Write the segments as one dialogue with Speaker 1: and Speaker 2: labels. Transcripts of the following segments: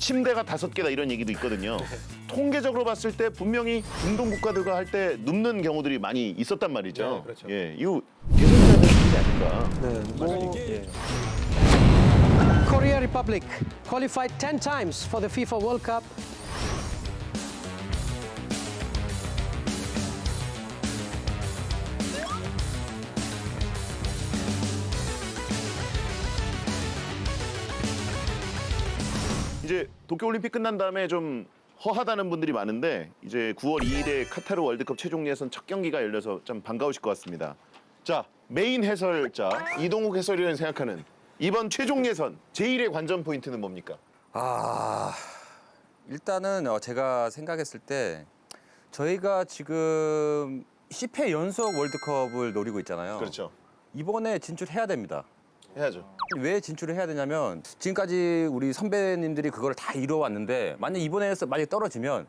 Speaker 1: 침대가 5개다 이런 얘기도 있거든요. 통계적으로 봤을 때 분명히 중동 국가들과 할 때 눕는 경우들이 많이 있었단 말이죠.
Speaker 2: 네, 그렇죠.
Speaker 1: 예, 이거 개선돼야 되는 문제 아닌가.
Speaker 2: 네, 뭐
Speaker 3: Korea Republic qualified 10 times for the FIFA World Cup.
Speaker 1: 이제 도쿄올림픽 끝난 다음에 좀 허하다는 분들이 많은데 이제 9월 2일에 카타르 월드컵 최종 예선 첫 경기가 열려서 좀 반가우실 것 같습니다. 자, 메인 해설자 이동욱 해설위원이 생각하는 이번 최종 예선 제1의 관전 포인트는 뭡니까?
Speaker 4: 일단은 제가 생각했을 때 저희가 지금 10회 연속 월드컵을 노리고 있잖아요.
Speaker 1: 그렇죠.
Speaker 4: 이번에 진출해야 됩니다.
Speaker 1: 해야죠.
Speaker 4: 왜 진출을 해야 되냐면 지금까지 우리 선배님들이 그걸 다 이뤄왔는데 만약 이번에서 만약 떨어지면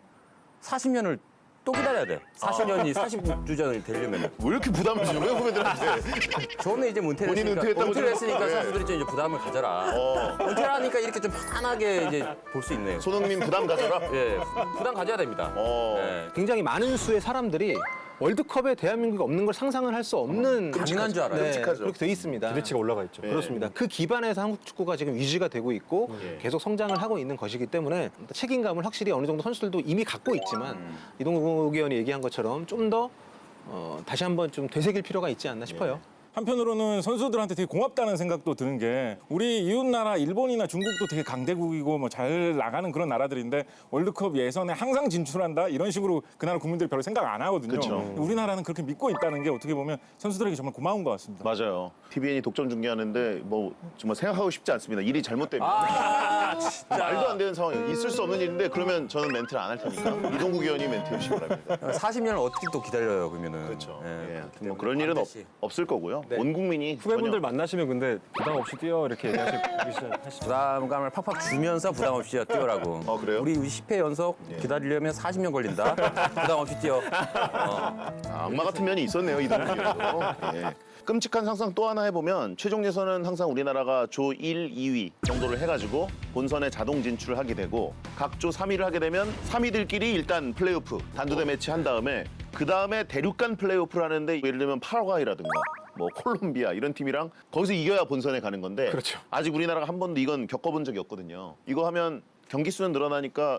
Speaker 4: 40년을 또 기다려야 돼. 40년이 40주전이 되려면.
Speaker 1: 왜 이렇게 부담을 주는 거예요, 후배들한테?
Speaker 4: 저는 이제 은퇴를
Speaker 1: 본인
Speaker 4: 했으니까,
Speaker 1: 은퇴했다고
Speaker 4: 은퇴를 했으니까
Speaker 1: 네.
Speaker 4: 선수들이 좀 이제 부담을 가져라. 은퇴를 하니까 이렇게 좀 편안하게 이제 볼 수 있네요.
Speaker 1: 손흥민 부담 가져라?
Speaker 4: 예, 부담 가져야 됩니다. 예.
Speaker 2: 굉장히 많은 수의 사람들이 월드컵에 대한민국이 없는 걸 상상을 할 수 없는
Speaker 4: 당연한 줄 알아요.
Speaker 1: 끔찍하죠.
Speaker 2: 그렇게 돼 있습니다.
Speaker 5: 기대치가 올라가 있죠.
Speaker 2: 그렇습니다. 그 기반에서 한국 축구가 지금 유지가 되고 있고 계속 성장을 하고 있는 것이기 때문에 책임감을 확실히 어느 정도 선수들도 이미 갖고 있지만 이동국 의원이 얘기한 것처럼 좀 더 다시 한번 좀 되새길 필요가 있지 않나 싶어요.
Speaker 5: 한편으로는 선수들한테 되게 고맙다는 생각도 드는 게 우리 이웃나라 일본이나 중국도 되게 강대국이고 뭐 잘 나가는 그런 나라들인데 월드컵 예선에 항상 진출한다 이런 식으로 그 나라 국민들이 별로 생각 안 하거든요.
Speaker 1: 그쵸.
Speaker 5: 우리나라는 그렇게 믿고 있다는 게 어떻게 보면 선수들에게 정말 고마운 것 같습니다.
Speaker 1: 맞아요. TVN이 독점 중계하는데 뭐 정말 생각하고 싶지 않습니다. 일이 잘못되면. 말도 안 되는 상황이에요. 있을 수 없는 일인데 그러면 저는 멘트를 안 할 테니까 이동국 의원이 멘트 해주시기 바랍니다.
Speaker 4: 40년을 어떻게 또 기다려요, 그러면은.
Speaker 1: 그렇죠.
Speaker 4: 예,
Speaker 1: 예,
Speaker 4: 그렇기
Speaker 1: 뭐 그런 일은
Speaker 4: 반드시.
Speaker 1: 없을 거고요. 온 국민이
Speaker 6: 후배분들
Speaker 1: 전혀
Speaker 6: 만나시면 근데 부담 없이 뛰어 이렇게 얘기하시죠.
Speaker 4: 부담감을 팍팍 주면서 부담 없이 뛰어라고.
Speaker 1: 그래요?
Speaker 4: 우리 10회 연속 기다리려면 40년 걸린다. 부담 없이 뛰어.
Speaker 1: 악마 같은 면이 있었네요, 이동국 의원도. 예. 끔찍한 상상 또 하나 해보면 최종 예선은 항상 우리나라가 조 1, 2위 정도를 해가지고 본선에 자동 진출을 하게 되고 각 조 3위를 하게 되면 3위들끼리 일단 플레이오프 단두대 매치 한 다음에 그 다음에 대륙간 플레이오프를 하는데 예를 들면 파라과이라든가 뭐 콜롬비아 이런 팀이랑 거기서 이겨야 본선에 가는 건데
Speaker 2: 그렇죠.
Speaker 1: 아직 우리나라가 한 번도 이건 겪어본 적이 없거든요. 이거 하면 경기 수는 늘어나니까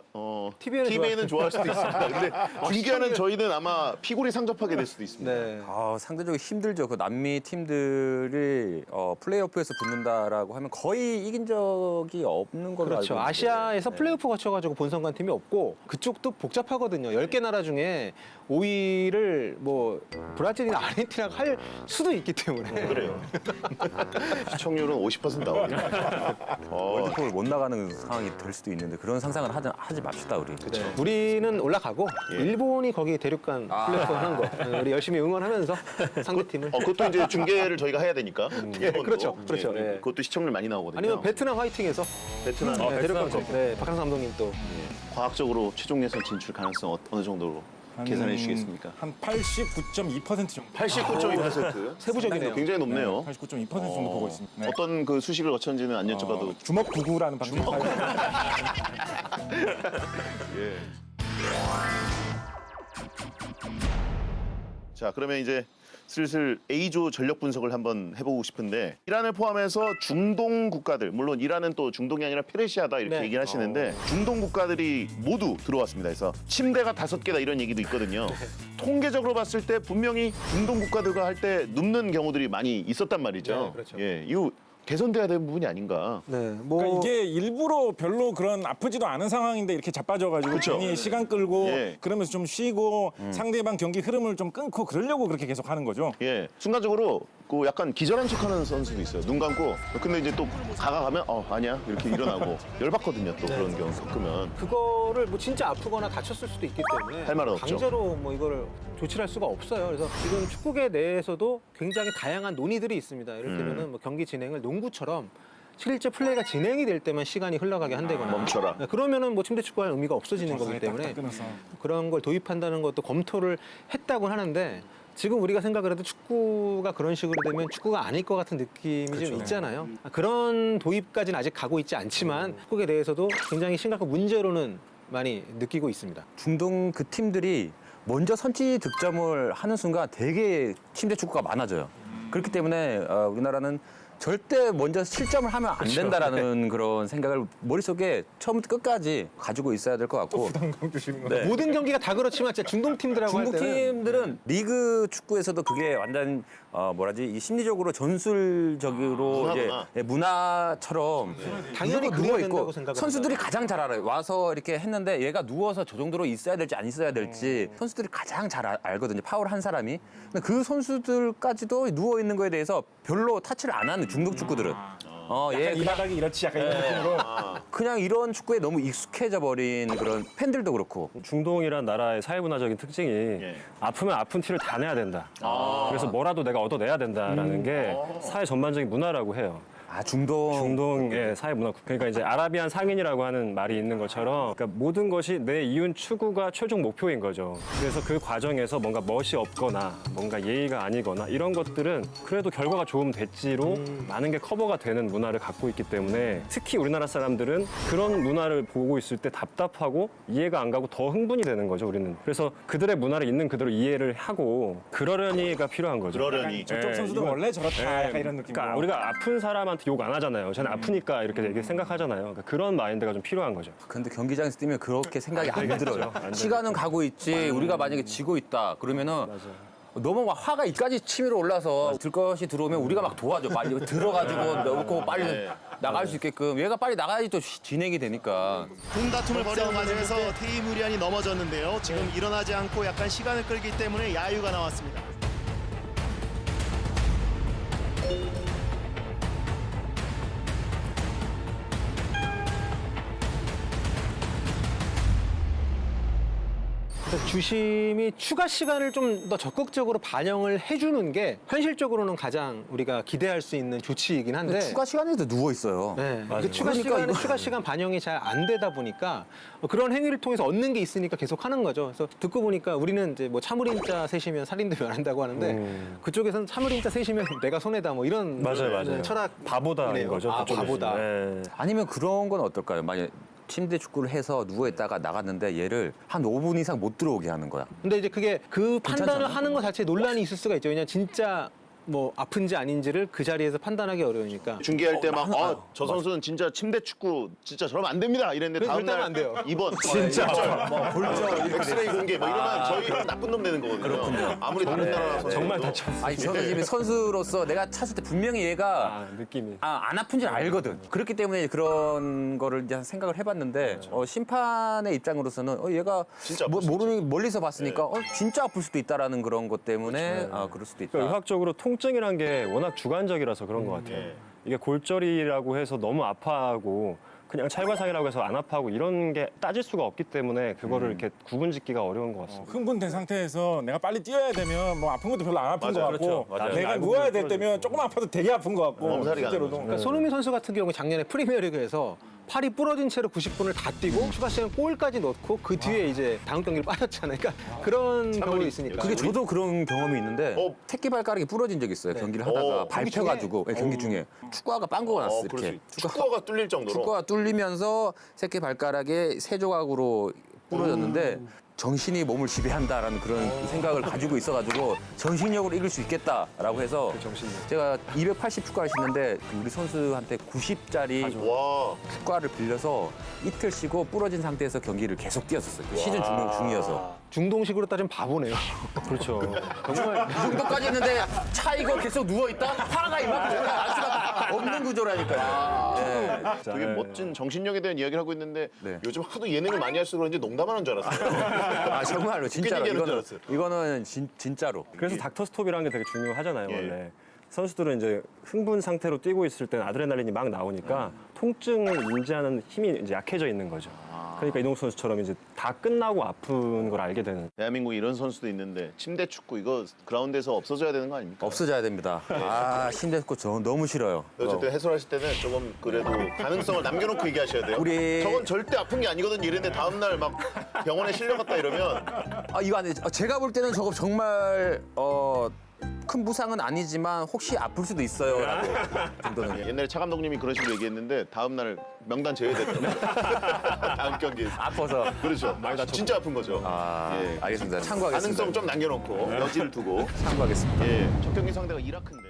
Speaker 1: TVN은 좋아할 수도 있습니다. 근데 중계하는 저희는 아마 피골이 상접하게 될 수도 있습니다.
Speaker 2: 네.
Speaker 4: 상대적으로 힘들죠. 그 남미 팀들이 플레이오프에서 붙는다라고 하면 거의 이긴 적이 없는 걸로
Speaker 2: 그렇죠.
Speaker 4: 알고 있는데.
Speaker 2: 아시아에서
Speaker 4: 네.
Speaker 2: 플레이오프 거쳐가지고 본선 간 팀이 없고 그쪽도 복잡하거든요. 10개 나라 중에 5위를 뭐 브라질이나 아르헨티나가 할 수도 있기 때문에.
Speaker 1: 그래요. 시청률은 50% 나옵니다.
Speaker 4: 월드컵을 못 나가는 상황이 될 수도 있는데 그런 상상을 하지 맙시다 우리.
Speaker 1: 그렇죠.
Speaker 2: 우리는 올라가고
Speaker 1: 예.
Speaker 2: 일본이 거기 대륙간 플레이오프 하는 거 우리 열심히 응원하면서 상대팀을.
Speaker 1: 그것도 이제 중계를 저희가 해야 되니까. 일본도.
Speaker 2: 그렇죠. 그렇죠.
Speaker 1: 예,
Speaker 2: 예.
Speaker 1: 그것도 시청률 많이 나오거든요.
Speaker 2: 아니면 베트남 화이팅해서
Speaker 1: 베트남
Speaker 2: 네, 대륙간 거. 네, 박항서 감독님 또.
Speaker 1: 과학적으로 최종 예선 진출 가능성 어느 정도로 계산해 주시겠습니까?
Speaker 5: 한 89.2% 정도.
Speaker 1: 89.2%.
Speaker 2: 세부적이네요.
Speaker 1: 굉장히 높네요.
Speaker 5: 89.2% 정도 보고 있습니다. 네.
Speaker 1: 어떤 그 수식을 거쳤는지는 안 여쭤봐도
Speaker 5: 주먹 구구라는 방송.
Speaker 1: 자, 그러면 이제 슬슬 A조 전력 분석을 한번 해보고 싶은데 이란을 포함해서 중동 국가들, 물론 이란은 또 중동이 아니라 페르시아다 이렇게
Speaker 2: 네.
Speaker 1: 얘기를 하시는데 중동 국가들이 모두 들어왔습니다. 그래서 침대가 5개다 이런 얘기도 있거든요. 통계적으로 봤을 때 분명히 중동 국가들과 할 때 눕는 경우들이 많이 있었단 말이죠.
Speaker 2: 네, 그렇죠.
Speaker 1: 예, 이거 개선돼야 되는 부분이 아닌가.
Speaker 2: 네, 뭐
Speaker 5: 그러니까 이게 일부러 별로 그런 아프지도 않은 상황인데 이렇게 자빠져가지고
Speaker 1: 그쵸.
Speaker 5: 괜히 시간 끌고
Speaker 1: 예.
Speaker 5: 그러면서 좀 쉬고 상대방 경기 흐름을 좀 끊고 그러려고 그렇게 계속 하는 거죠.
Speaker 1: 예, 순간적으로 그 약간 기절한 척하는 선수도 있어요. 눈 감고 근데 이제 또 가면 아니야 이렇게 일어나고 열받거든요. 또 그런 경우 겪으면.
Speaker 2: 그거를 뭐 진짜 아프거나 다쳤을 수도 있기 때문에
Speaker 1: 할 말은 없죠.
Speaker 2: 강제로 뭐 이거를 조치를 할 수가 없어요. 그래서 지금 축구계 내에서도 굉장히 다양한 논의들이 있습니다. 이를테면은 뭐 경기 진행을 농구처럼 실제 플레이가 진행이 될 때만 시간이 흘러가게 한다거나
Speaker 1: 멈춰라.
Speaker 2: 네, 그러면은 뭐 침대 축구할 의미가 없어지는 거기
Speaker 5: 딱
Speaker 2: 때문에
Speaker 5: 끊어서.
Speaker 2: 그런 걸 도입한다는 것도 검토를 했다고 하는데 지금 우리가 생각을 해도 축구가 그런 식으로 되면 축구가 아닐 것 같은 느낌이 좀 있잖아요. 그런 도입까지는 아직 가고 있지 않지만 축구에 대해서도 굉장히 심각한 문제로는 많이 느끼고 있습니다.
Speaker 4: 중동 그 팀들이 먼저 선취 득점을 하는 순간 되게 침대 축구가 많아져요. 그렇기 때문에 우리나라는 절대 먼저 실점을 하면 안 된다라는 그런 생각을 머릿속에 처음부터 끝까지 가지고 있어야 될 것 같고.
Speaker 5: 부담감 주시는 거.
Speaker 4: 네.
Speaker 2: 모든 경기가 다 그렇지만 진짜 중동 팀들하고 할
Speaker 4: 중국
Speaker 2: 때는
Speaker 4: 팀들은 리그 축구에서도 그게 완전 이 심리적으로 전술적으로 이제
Speaker 1: 문화구나.
Speaker 4: 문화처럼
Speaker 2: 당연히
Speaker 4: 누워
Speaker 2: 그래야
Speaker 4: 있고
Speaker 2: 된다고 생각을
Speaker 4: 선수들이
Speaker 2: 합니다.
Speaker 4: 가장 잘 알아요. 와서 이렇게 했는데 얘가 누워서 저 정도로 있어야 될지 안 있어야 될지 선수들이 가장 잘 알거든요. 파울 한 사람이. 근데 그 선수들까지도 누워 있는 거에 대해서 별로 타치를 안 하는 중국 축구들은. 얘
Speaker 5: 이 바닥이 이렇지 약간 이런 느낌으로.
Speaker 4: 그냥 이런 축구에 너무 익숙해져 버린 그런 팬들도 그렇고.
Speaker 6: 중동이란 나라의 사회문화적인 특징이 아프면 아픈 티를 다 내야 된다. 그래서 뭐라도 내가 얻어내야 된다라는 게 사회 전반적인 문화라고 해요. 중동의 사회 문화. 그러니까 이제 아라비안 상인이라고 하는 말이 있는 것처럼 그러니까 모든 것이 내 이윤 추구가 최종 목표인 거죠. 그래서 그 과정에서 뭔가 멋이 없거나 뭔가 예의가 아니거나 이런 것들은 그래도 결과가 좋으면 됐지로 많은 게 커버가 되는 문화를 갖고 있기 때문에 특히 우리나라 사람들은 그런 문화를 보고 있을 때 답답하고 이해가 안 가고 더 흥분이 되는 거죠, 우리는. 그래서 그들의 문화를 있는 그대로 이해를 하고 그러려니가 필요한 거죠.
Speaker 1: 그러려니.
Speaker 5: 저쪽 선수들은 원래 저렇다 약간 이런 느낌으로.
Speaker 6: 그러니까 우리가 아픈 사람한테 욕 안 하잖아요. 쟤는 아프니까 이렇게 생각하잖아요. 그러니까 그런 마인드가 좀 필요한 거죠.
Speaker 4: 근데 경기장에서 뛰면 그렇게 생각이 안 들어요. 시간은 가고 있지. 우리가 만약에 지고 있다. 그러면은 너무 막 화가 이까지 치밀어 올라서 들 것이 들어오면 우리가 막 도와줘. 빨리 들어가지고 넣고 빨리 나갈 수 있게끔. 얘가 빨리 나가야지 또 진행이 되니까.
Speaker 7: 공 다툼을 벌이는 과정에서 테이무리안이 넘어졌는데요. 지금 일어나지 않고 약간 시간을 끌기 때문에 야유가 나왔습니다.
Speaker 2: 그래서 주심이 추가 시간을 좀 더 적극적으로 반영을 해주는 게 현실적으로는 가장 우리가 기대할 수 있는 조치이긴 한데
Speaker 4: 추가 시간에도 누워 있어요.
Speaker 2: 네. 그 추가 시간 반영이 잘 안 되다 보니까 그런 행위를 통해서 얻는 게 있으니까 계속 하는 거죠. 그래서 듣고 보니까 우리는 이제 뭐 차무림자 셋이면 살인도 면한다고 하는데 그쪽에서는 차무림자 셋이면 내가 손해다 뭐 이런
Speaker 6: 맞아요.
Speaker 2: 철학
Speaker 6: 바보다인 거죠. 그쪽에서는.
Speaker 2: 바보다.
Speaker 6: 네.
Speaker 4: 아니면 그런 건 어떨까요? 만약 침대 축구를 해서 누워 있다가 나갔는데 얘를 한 5분 이상 못 들어오게 하는 거야.
Speaker 2: 근데 이제 그게 그 판단을
Speaker 4: 괜찮잖아요.
Speaker 2: 하는 것 자체에 논란이 있을 수가 있죠. 왜냐면 진짜 뭐 아픈지 아닌지를 그 자리에서 판단하기 어려우니까.
Speaker 1: 중계할 때 막 저 선수는 진짜 침대 축구 진짜 저러면 안 됩니다 이랬는데
Speaker 2: 그래,
Speaker 1: 다음
Speaker 2: 절대
Speaker 1: 날
Speaker 2: 안 돼요.
Speaker 1: 입원
Speaker 2: 진짜.
Speaker 1: 골절 엑스레이 공개 뭐 이러면 저희 나쁜 놈 되는 거거든요. 그렇군요. 아무리 다른 나라 선수
Speaker 6: 정말 다쳤어요.
Speaker 4: 아니 저는 지금 선수로서 내가 찼을 때 분명히 얘가
Speaker 6: 느낌이.
Speaker 4: 안 아픈 줄 알거든. 그렇기 때문에 그런 거를 이제 생각을 해봤는데 심판의 입장으로서는 얘가
Speaker 1: 진짜
Speaker 4: 뭐,
Speaker 1: 아플 수
Speaker 4: 모르는 멀리서 봤으니까 진짜 아플 수도 있다라는 그런 것 때문에 그럴 수도 있다.
Speaker 6: 그러니까 의학적으로 통증이란 게 워낙 주관적이라서 그런 것 같아요. 이게 골절이라고 해서 너무 아파하고 그냥 찰과상이라고 해서 안 아파하고 이런 게 따질 수가 없기 때문에 그거를 이렇게 구분짓기가 어려운 것 같습니다.
Speaker 5: 흥분된 상태에서 내가 빨리 뛰어야 되면 뭐 아픈 것도 별로 안 아픈 것 같고
Speaker 6: 맞아요.
Speaker 5: 내가
Speaker 6: 알고
Speaker 5: 누워야 될
Speaker 6: 보면
Speaker 5: 때면 조금 아파도 되게 아픈 것 같고
Speaker 1: 몸살이 가는
Speaker 5: 실제로도.
Speaker 1: 거죠.
Speaker 2: 그러니까 손흥민 선수 같은 경우 작년에 프리미어리그에서 팔이 부러진 채로 90분을 다 뛰고 추가 시간 골까지 넣고 그 뒤에 이제 다음 경기를 빠졌잖아요. 그러니까 그런 경우도 있으니까.
Speaker 4: 그게 저도 그런 경험이 있는데 새끼 발가락이 부러진 적이 있어요. 경기를 하다가 밟혀가지고 경기 중에 축구화가 빵꾸가 났어
Speaker 1: 그럴 수
Speaker 4: 이렇게.
Speaker 1: 있- 축구화가 뚫릴 정도로
Speaker 4: 축구가 뚫리면서 새끼 발가락에 세 조각으로 부러졌는데 정신이 몸을 지배한다라는 그런 생각을 가지고 있어가지고 정신력으로 이길 수 있겠다라고 해서 제가 280 축구를 신는데 우리 선수한테 90짜리
Speaker 1: 와
Speaker 4: 축구화를 빌려서 이틀 쉬고 부러진 상태에서 경기를 계속 뛰었었어요. 시즌 중이어서.
Speaker 2: 중동식으로 따지면 바보네요.
Speaker 6: 그렇죠.
Speaker 4: 정말 이 정도까지 했는데 차이고 계속 누워있다? 화가 이만큼 알 수가 없는 구조라니까요. 네.
Speaker 1: 되게 멋진 정신력에 대한 이야기를 하고 있는데
Speaker 4: 네.
Speaker 1: 요즘 하도 예능을 많이 할수록 그런지 농담하는 줄 알았어요.
Speaker 4: 아 정말로 진짜로
Speaker 1: 얘기하는 줄
Speaker 4: 이거는
Speaker 1: 알았어요.
Speaker 4: 이거는 진짜로.
Speaker 6: 그래서 닥터 스톱이라는 게 되게 중요하잖아요,
Speaker 1: 예.
Speaker 6: 원래. 선수들은 이제 흥분 상태로 뛰고 있을 때는 아드레날린이 막 나오니까 통증을 인지하는 힘이 이제 약해져 있는 거죠. 그러니까 이동국 선수처럼 이제 다 끝나고 아픈 걸 알게 되는.
Speaker 1: 대한민국 이런 선수도 있는데 침대 축구 이거 그라운드에서 없어져야 되는 거 아닙니까?
Speaker 4: 없어져야 됩니다. 아, 신대스코 저 너무 싫어요.
Speaker 1: 어쨌든 해설하실 때는 조금 그래도 가능성을 남겨놓고 얘기하셔야 돼요.
Speaker 4: 우리-
Speaker 1: 저건 절대 아픈 게 아니거든요. 이랬는데 다음날 막 병원에 실려갔다 이러면
Speaker 4: 아, 이거 안 돼. 제가 볼 때는 저거 정말 큰 부상은 아니지만 혹시 아플 수도 있어요. 라고 정도는.
Speaker 1: 옛날에 차 감독님이 그런 식으로 얘기했는데 다음날 명단 제외됐더라고요. 다음 경기에서.
Speaker 4: 아파서.
Speaker 1: 그렇죠. 진짜 아픈 거죠.
Speaker 4: 아,
Speaker 1: 예.
Speaker 4: 알겠습니다. 참고하겠습니다.
Speaker 1: 가능성 좀 남겨놓고 여지를 두고.
Speaker 4: 참고하겠습니다.
Speaker 1: 예. 첫 경기 상대가 이라크인데.